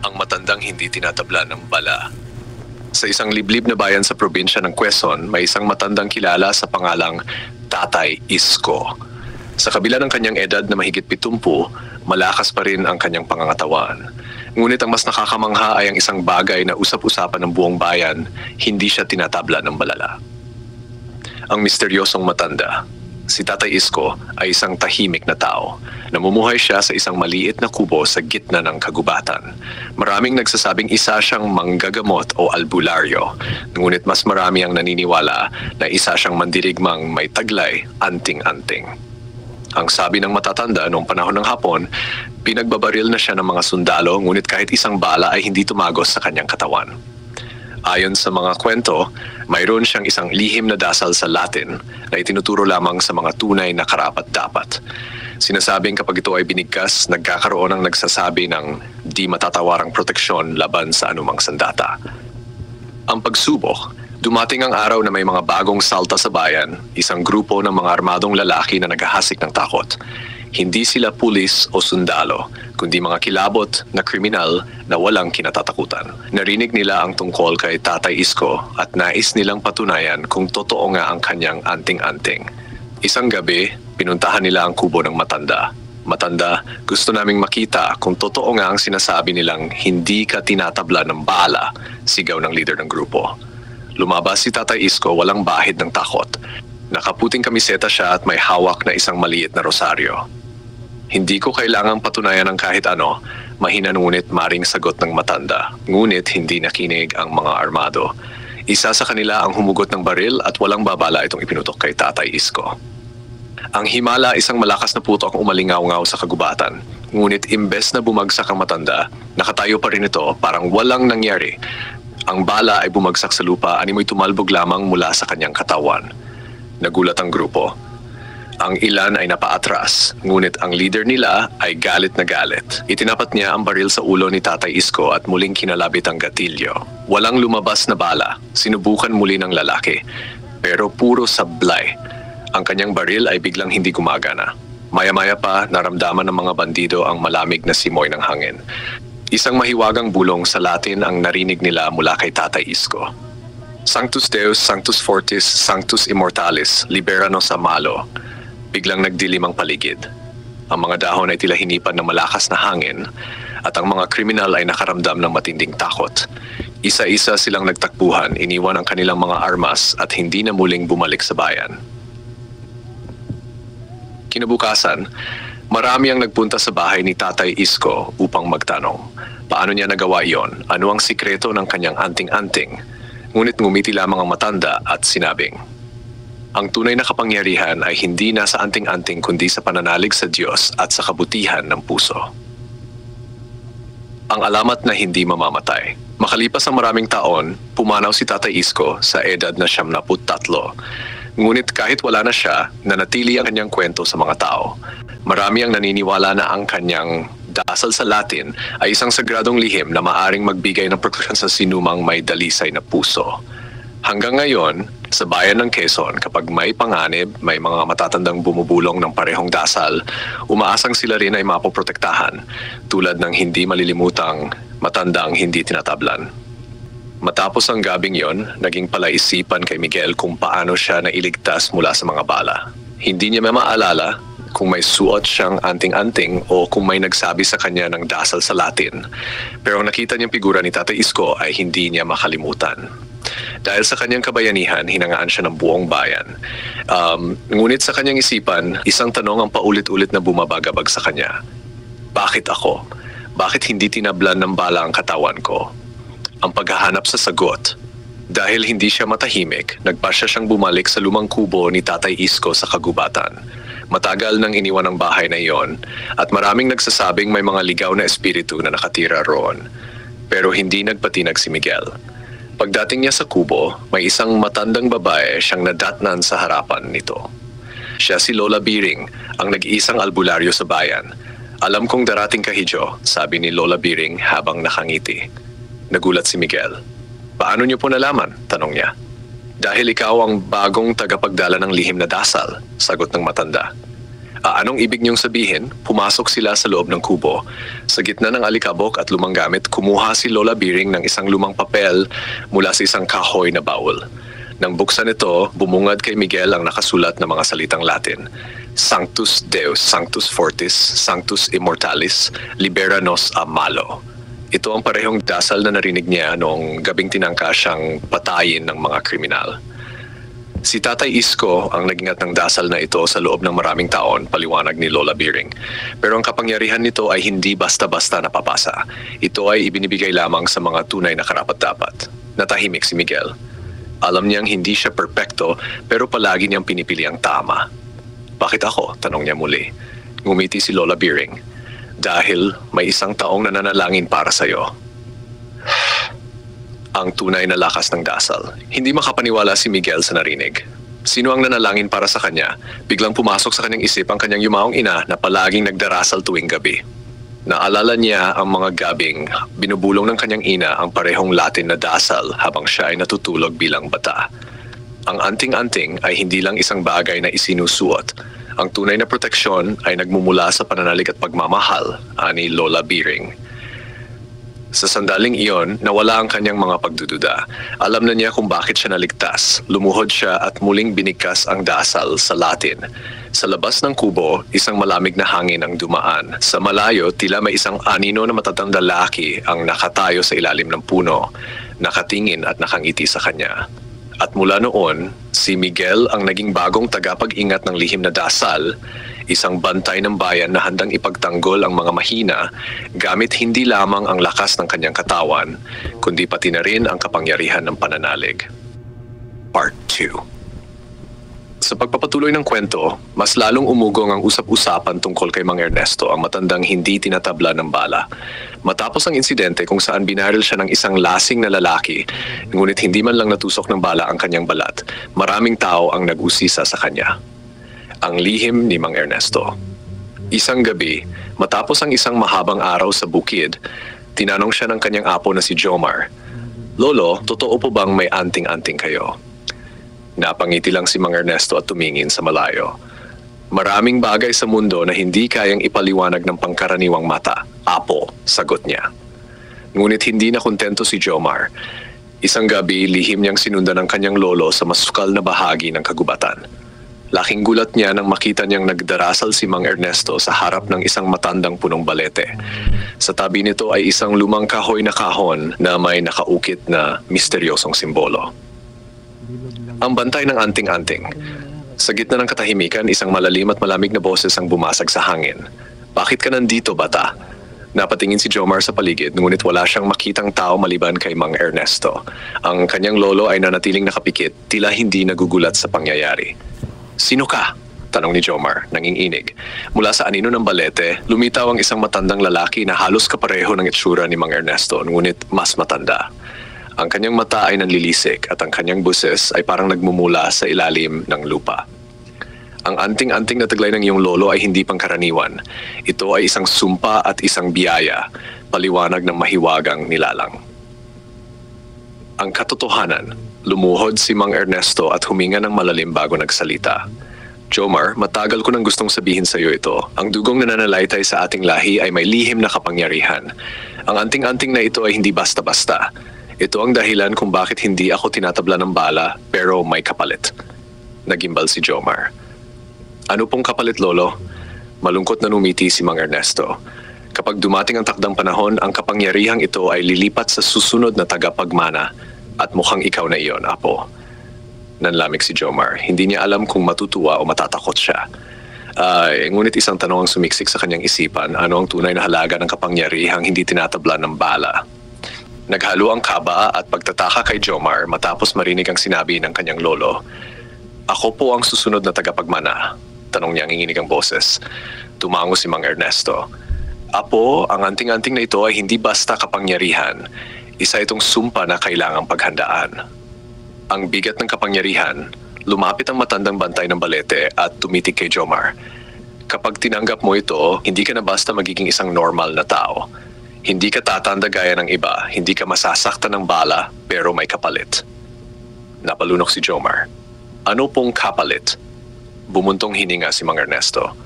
ang matandang hindi tinatabla ng bala. Sa isang liblib na bayan sa probinsya ng Quezon, may isang matandang kilala sa pangalang Tatay Isko. Sa kabila ng kanyang edad na mahigit 70, malakas pa rin ang kanyang pangangatawan. Ngunit ang mas nakakamangha ay ang isang bagay na usap-usapan ng buong bayan, hindi siya tinatabla ng balala. Ang misteryosong matanda, si Tatay Isko, ay isang tahimik na tao. Namumuhay siya sa isang maliit na kubo sa gitna ng kagubatan. Maraming nagsasabing isa siyang manggagamot o albularyo, ngunit mas marami ang naniniwala na isa siyang mandirigmang may taglay, anting-anting. Ang sabi ng matatanda noong panahon ng Hapon, pinagbabaril na siya ng mga sundalo, ngunit kahit isang bala ay hindi tumagos sa kanyang katawan. Ayon sa mga kwento, mayroon siyang isang lihim na dasal sa Latin na itinuturo lamang sa mga tunay na karapat-dapat. Sinasabing kapag ito ay binigkas, nagkakaroon ng nagsasabi ng di matatawarang proteksyon laban sa anumang sandata. Ang pagsubok, dumating ang araw na may mga bagong salta sa bayan, isang grupo ng mga armadong lalaki na naghahasik ng takot. Hindi sila pulis o sundalo, kundi mga kilabot na kriminal na walang kinatatakutan. Narinig nila ang tungkol kay Tatay Isko at nais nilang patunayan kung totoo nga ang kanyang anting-anting. Isang gabi, pinuntahan nila ang kubo ng matanda. Matanda, gusto naming makita kung totoo nga ang sinasabi nilang hindi ka tinatabla ng bala, sigaw ng leader ng grupo. Lumabas si Tatay Isko walang bahid ng takot. Nakaputing kamiseta siya at may hawak na isang maliit na rosaryo. Hindi ko kailangang patunayan ng kahit ano, mahina ngunit maring sagot ng matanda. Ngunit hindi nakinig ang mga armado. Isa sa kanila ang humugot ng baril at walang babala itong ipinutok kay Tatay Isko. Ang himala, isang malakas na putok ang umalingaw-ngaw sa kagubatan. Ngunit imbes na bumagsak ang matanda, nakatayo pa rin ito parang walang nangyari. Ang bala ay bumagsak sa lupa, animoy tumalbog lamang mula sa kanyang katawan. Nagulat ang grupo. Ang ilan ay napaatras, ngunit ang leader nila ay galit na galit. Itinapat niya ang baril sa ulo ni Tatay Isko at muling kinalabit ang gatilyo. Walang lumabas na bala, sinubukan muli ng lalaki, pero puro sablay. Ang kanyang baril ay biglang hindi gumagana. Maya-maya pa, naramdaman ng mga bandido ang malamig na simoy ng hangin. Isang mahiwagang bulong sa Latin ang narinig nila mula kay Tatay Isko. Sanctus Deus, Sanctus Fortis, Sanctus Immortalis, libera nos a malo. Biglang nagdilim ang paligid. Ang mga dahon ay tila hinipan ng malakas na hangin at ang mga kriminal ay nakaramdam ng matinding takot. Isa-isa silang nagtakbuhan, iniwan ang kanilang mga armas at hindi na muling bumalik sa bayan. Kinabukasan, marami ang nagpunta sa bahay ni Tatay Isko upang magtanong. Paano niya nagawa iyon? Ano ang sikreto ng kanyang anting-anting? Ngunit ngumiti lamang ang matanda at sinabing, ang tunay na kapangyarihan ay hindi nasa anting-anting kundi sa pananalig sa Diyos at sa kabutihan ng puso. Ang alamat na hindi mamamatay. Makalipas ang maraming taon, pumanaw si Tatay Isko sa edad na 73. Ngunit kahit wala na siya, nanatili ang kanyang kwento sa mga tao. Marami ang naniniwala na ang kanyang dasal sa Latin ay isang sagradong lihim na maaring magbigay ng proteksyon sa sinumang may dalisay na puso. Hanggang ngayon, sa bayan ng Quezon, kapag may panganib, may mga matatandang bumubulong ng parehong dasal, umaasang sila rin ay mapoprotektahan, tulad ng hindi malilimutang matandang hindi tinatablan. Matapos ang gabing yon, naging palaisipan kay Miguel kung paano siya nailigtas mula sa mga bala. Hindi niya maalala kung may suot siyang anting-anting o kung may nagsabi sa kanya ng dasal sa Latin. Pero ang nakita niyang figura ni Tatay Isko ay hindi niya makalimutan. Dahil sa kanyang kabayanihan, hinangaan siya ng buong bayan. Ngunit sa kanyang isipan, isang tanong ang paulit-ulit na bumabagabag sa kanya. Bakit ako? Bakit hindi tinablan ng bala ang katawan ko? Ang paghahanap sa sagot. Dahil hindi siya matahimik, nagpasya siyang bumalik sa lumang kubo ni Tatay Isko sa kagubatan. Matagal nang iniwan ang bahay na iyon at maraming nagsasabing may mga ligaw na espiritu na nakatira roon. Pero hindi nagpatinag si Miguel. Pagdating niya sa kubo, may isang matandang babae siyang nadatnan sa harapan nito. Siya si Lola Biring, ang nag-iisang albularyo sa bayan. Alam kong darating ka, Hidyo, sabi ni Lola Biring habang nakangiti. Nagulat si Miguel. Paano niyo po nalaman? Tanong niya. Dahil ikaw ang bagong tagapagdala ng lihim na dasal, sagot ng matanda. Anong ibig niyong sabihin? Pumasok sila sa loob ng kubo. Sa gitna ng alikabok at lumang gamit, kumuha si Lola Biring ng isang lumang papel mula sa isang kahoy na bawal. Nang buksan ito, bumungad kay Miguel ang nakasulat na mga salitang Latin. Sanctus Deus, Sanctus Fortis, Sanctus Immortalis, Libera nos a malo. Ito ang parehong dasal na narinig niya noong gabing tinangka siyang patayin ng mga kriminal. Si Tatay Isko ang nagingat ng dasal na ito sa loob ng maraming taon, paliwanag ni Lola Biring. Pero ang kapangyarihan nito ay hindi basta-basta napapasa. Ito ay ibinibigay lamang sa mga tunay na karapat-dapat. Natahimik si Miguel. Alam niyang hindi siya perpekto pero palagi niyang pinipili ang tama. Bakit ako? Tanong niya muli. Ngumiti si Lola Biring. Dahil may isang taong nananalangin para sa'yo. Ang tunay na lakas ng dasal. Hindi makapaniwala si Miguel sa narinig. Sino ang nanalangin para sa kanya? Biglang pumasok sa kanyang isip ang kanyang yumaong ina na palaging nagdarasal tuwing gabi. Naalala niya ang mga gabing binubulong ng kanyang ina ang parehong Latin na dasal habang siya ay natutulog bilang bata. Ang anting-anting ay hindi lang isang bagay na isinusuot. Ang tunay na proteksyon ay nagmumula sa pananalig at pagmamahal, ani Lola Biring. Sa sandaling iyon, nawala ang kanyang mga pagdududa. Alam na niya kung bakit siya naligtas. Lumuhod siya at muling binigkas ang dasal sa Latin. Sa labas ng kubo, isang malamig na hangin ang dumaan. Sa malayo, tila may isang anino na matatandang lalaki ang nakatayo sa ilalim ng puno, nakatingin at nakangiti sa kanya. At mula noon, si Miguel ang naging bagong tagapag-ingat ng lihim na dasal, isang bantay ng bayan na handang ipagtanggol ang mga mahina gamit hindi lamang ang lakas ng kanyang katawan, kundi pati na rin ang kapangyarihan ng pananalig. Part 2. Sa pagpapatuloy ng kwento, mas lalong umugong ang usap-usapan tungkol kay Mang Ernesto, ang matandang hindi tinatabla ng bala. Matapos ang insidente kung saan binaril siya ng isang lasing na lalaki, ngunit hindi man lang natusok ng bala ang kanyang balat, maraming tao ang nag-usisa sa kanya. Ang lihim ni Mang Ernesto. Isang gabi, matapos ang isang mahabang araw sa bukid, tinanong siya ng kanyang apo na si Jomar, "Lolo, totoo po bang may anting-anting kayo?" Napangiti lang si Mang Ernesto at tumingin sa malayo. Maraming bagay sa mundo na hindi kayang ipaliwanag ng pangkaraniwang mata. Apo, sagot niya. Ngunit hindi na kontento si Jomar. Isang gabi, lihim niyang sinundan ng kanyang lolo sa masukal na bahagi ng kagubatan. Laking gulat niya nang makita niyang nagdarasal si Mang Ernesto sa harap ng isang matandang punong balete. Sa tabi nito ay isang lumang kahoy na kahon na may nakaukit na misteryosong simbolo. Ang bantay ng anting-anting. Sa gitna ng katahimikan, isang malalim at malamig na boses ang bumasag sa hangin. "Bakit ka nandito, bata?" Napatingin si Jomar sa paligid, ngunit wala siyang makitang tao maliban kay Mang Ernesto. Ang kanyang lolo ay nanatiling nakapikit, tila hindi nagugulat sa pangyayari. "Sino ka?" tanong ni Jomar, nanginginig. Mula sa anino ng balete, lumitaw ang isang matandang lalaki na halos kapareho ng itsura ni Mang Ernesto, ngunit mas matanda. Ang kanyang mata ay nanlilisik at ang kanyang buses ay parang nagmumula sa ilalim ng lupa. Ang anting-anting na taglay ng iyong lolo ay hindi pangkaraniwan. Ito ay isang sumpa at isang biyaya, paliwanag ng mahiwagang nilalang. Ang katotohanan, lumuhod si Mang Ernesto at huminga ng malalim bago nagsalita. "Jomar, matagal ko nang gustong sabihin sa iyo ito. Ang dugong nananalaytay sa ating lahi ay may lihim na kapangyarihan. Ang anting-anting na ito ay hindi basta-basta. Ito ang dahilan kung bakit hindi ako tinatabla ng bala pero may kapalit." Nagimbal si Jomar. "Ano pong kapalit, lolo?" Malungkot na numiti si Mang Ernesto. "Kapag dumating ang takdang panahon, ang kapangyarihang ito ay lilipat sa susunod na tagapagmana at mukhang ikaw na iyon, apo." Nanlamig si Jomar. Hindi niya alam kung matutuwa o matatakot siya. Ngunit isang tanong ang sumiksik sa kanyang isipan, ano ang tunay na halaga ng kapangyarihang hindi tinatabla ng bala? Naghalo ang kaba at pagtataka kay Jomar matapos marinig ang sinabi ng kanyang lolo. "Ako po ang susunod na tagapagmana?" Tanong niya ang inginig ang boses. Tumango si Mang Ernesto. "Apo, ang anting-anting na ito ay hindi basta kapangyarihan. Isa itong sumpa na kailangang paghandaan." Ang bigat ng kapangyarihan, lumapit ang matandang bantay ng balete at tumitig kay Jomar. "Kapag tinanggap mo ito, hindi ka na basta magiging isang normal na tao. Hindi ka tatanda gaya ng iba, hindi ka masasaktan ng bala, pero may kapalit." Napalunok si Jomar. "Ano pong kapalit?" Bumuntong hininga si Mang Ernesto.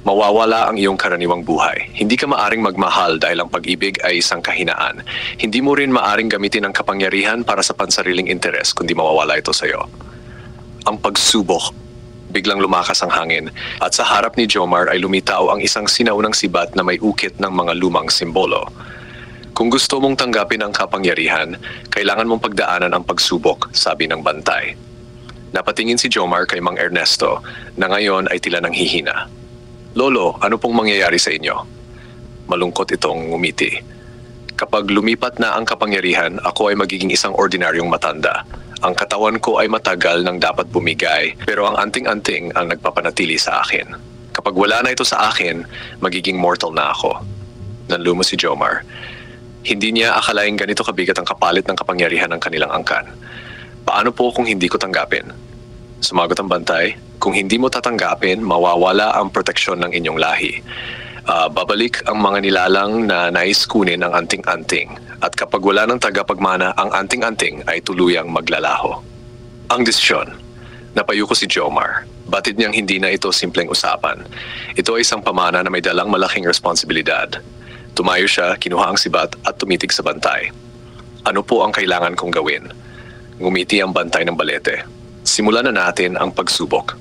Mawawala ang iyong karaniwang buhay. Hindi ka maaring magmahal dahil ang pag-ibig ay isang kahinaan. Hindi mo rin maaring gamitin ang kapangyarihan para sa pansariling interes kundi mawawala ito sa iyo. Ang pagsubok. Biglang lumakas ang hangin at sa harap ni Jomar ay lumitaw ang isang sinaunang sibat na may ukit ng mga lumang simbolo. Kung gusto mong tanggapin ang kapangyarihan, kailangan mong pagdaanan ang pagsubok, sabi ng bantay. Napatingin si Jomar kay Mang Ernesto na ngayon ay tila nang hihina. Lolo, ano pong mangyayari sa inyo? Malungkot itong ngumiti. Kapag lumipat na ang kapangyarihan, ako ay magiging isang ordinaryong matanda. Ang katawan ko ay matagal nang dapat bumigay, pero ang anting-anting ang nagpapanatili sa akin. Kapag wala na ito sa akin, magiging mortal na ako. Nanlumo si Jomar. Hindi niya akalaing ganito kabigat ang kapalit ng kapangyarihan ng kanilang angkan. Paano po kung hindi ko tanggapin? Sumagot ang bantay, kung hindi mo tatanggapin, mawawala ang proteksyon ng inyong lahi. Babalik ang mga nilalang na nais kunin ang anting-anting. At kapag wala ng tagapagmana, ang anting-anting ay tuluyang maglalaho. Ang desisyon. Napayuko si Jomar. Batid niyang hindi na ito simpleng usapan. Ito ay isang pamana na may dalang malaking responsibilidad. Tumayo siya, kinuha ang sibat at tumitig sa bantay. Ano po ang kailangan kong gawin? Ngumiti ang bantay ng balete. Simulan na natin ang pagsubok.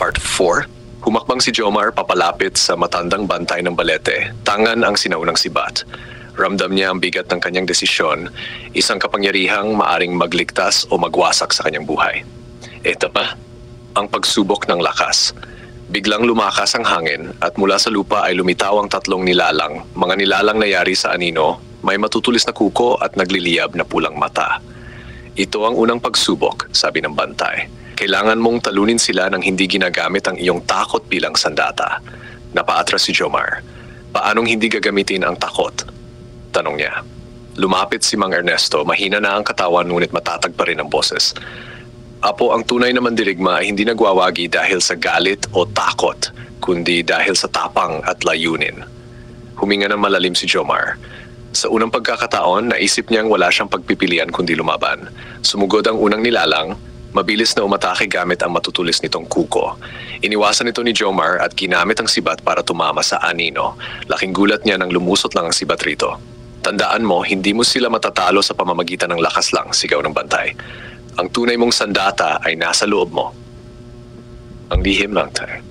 Part 4. Humakbang si Jomar papalapit sa matandang bantay ng balete. Tangan ang sinaunang sibat. Ramdam niya ang bigat ng kanyang desisyon, isang kapangyarihang maaring magligtas o magwasak sa kanyang buhay. Ito pa, ang pagsubok ng lakas. Biglang lumakas ang hangin at mula sa lupa ay lumitaw ang tatlong nilalang. Mga nilalang na yari sa anino, may matutulis na kuko at nagliliyab na pulang mata. Ito ang unang pagsubok, sabi ng bantay. Kailangan mong talunin sila nang hindi ginagamit ang iyong takot bilang sandata. Napaatras si Jomar. Paanong hindi gagamitin ang takot? Tanong niya. Lumapit si Mang Ernesto, mahina na ang katawan ngunit matatag pa rin ang boses. Apo, ang tunay na mandirigma ay hindi nagwawagi dahil sa galit o takot, kundi dahil sa tapang at layunin. Huminga ng malalim si Jomar. Sa unang pagkakataon, naisip niyang wala siyang pagpipilian kundi lumaban. Sumugod ang unang nilalang, mabilis na umatake gamit ang matutulis nitong kuko. Iniwasan ito ni Jomar at ginamit ang sibat para tumama sa anino. Laking gulat niya nang lumusot lang ang sibat rito. Tandaan mo, hindi mo sila matatalo sa pamamagitan ng lakas lang, sigaw ng bantay. Ang tunay mong sandata ay nasa loob mo. Ang lihim lang tayo.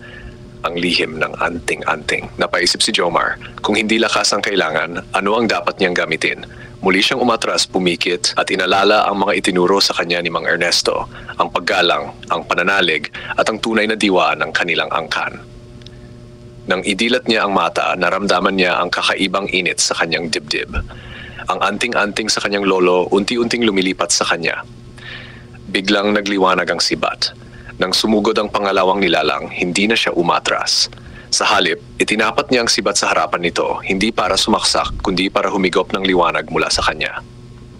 Ang lihim ng anting-anting. Napaisip si Jomar, kung hindi lakas ang kailangan, ano ang dapat niyang gamitin? Muli siyang umatras, pumikit at inalala ang mga itinuro sa kanya ni Mang Ernesto, ang paggalang, ang pananalig at ang tunay na diwa ng kanilang angkan. Nang idilat niya ang mata, naramdaman niya ang kakaibang init sa kanyang dibdib. Ang anting-anting sa kanyang lolo unti-unting lumilipat sa kanya. Biglang nagliwanag ang sibat. Nang sumugod ang pangalawang nilalang, hindi na siya umatras. Sa halip, itinapat niya ang sibat sa harapan nito, hindi para sumaksak, kundi para humigop ng liwanag mula sa kanya.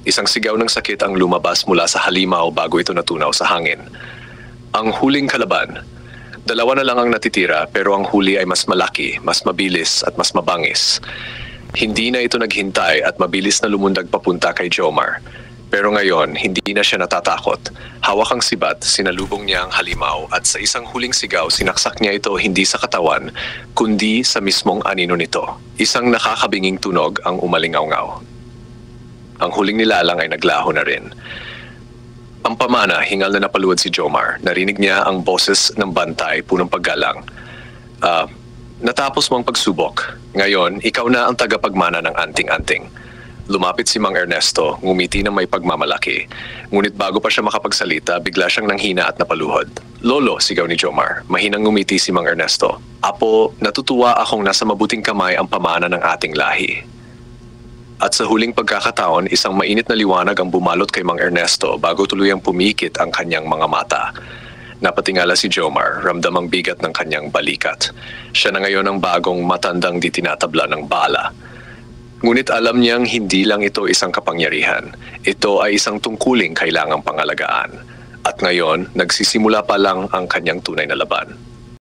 Isang sigaw ng sakit ang lumabas mula sa halimaw bago ito natunaw sa hangin. Ang huling kalaban. Dalawa na lang ang natitira pero ang huli ay mas malaki, mas mabilis at mas mabangis. Hindi na ito naghintay at mabilis na lumundag papunta kay Jomar. Pero ngayon, hindi na siya natatakot. Hawak ang sibat, sinalubong niya ang halimaw at sa isang huling sigaw, sinaksak niya ito hindi sa katawan, kundi sa mismong anino nito. Isang nakakabinging tunog ang umalingaw-ngaw. Ang huling nilalang ay naglaho na rin. Ang pamana, hingal na napaluwad si Jomar. Narinig niya ang boses ng bantay, punong paggalang. Natapos mo ang pagsubok. Ngayon, ikaw na ang tagapagmana ng anting-anting. Lumapit si Mang Ernesto, ngumiti ng may pagmamalaki. Ngunit bago pa siya makapagsalita, bigla siyang nanghina at napaluhod. Lolo, sigaw ni Jomar. Mahinang ngumiti si Mang Ernesto. Apo, natutuwa akong nasa mabuting kamay ang pamana ng ating lahi. At sa huling pagkakataon, isang mainit na liwanag ang bumalot kay Mang Ernesto bago tuluyang pumikit ang kanyang mga mata. Napatingala si Jomar, ramdam ang bigat ng kanyang balikat. Siya na ngayon ang bagong matandang di tinatabla ng bala. Ngunit alam niyang hindi lang ito isang kapangyarihan. Ito ay isang tungkuling kailangang pangalagaan. At ngayon, nagsisimula pa lang ang kanyang tunay na laban.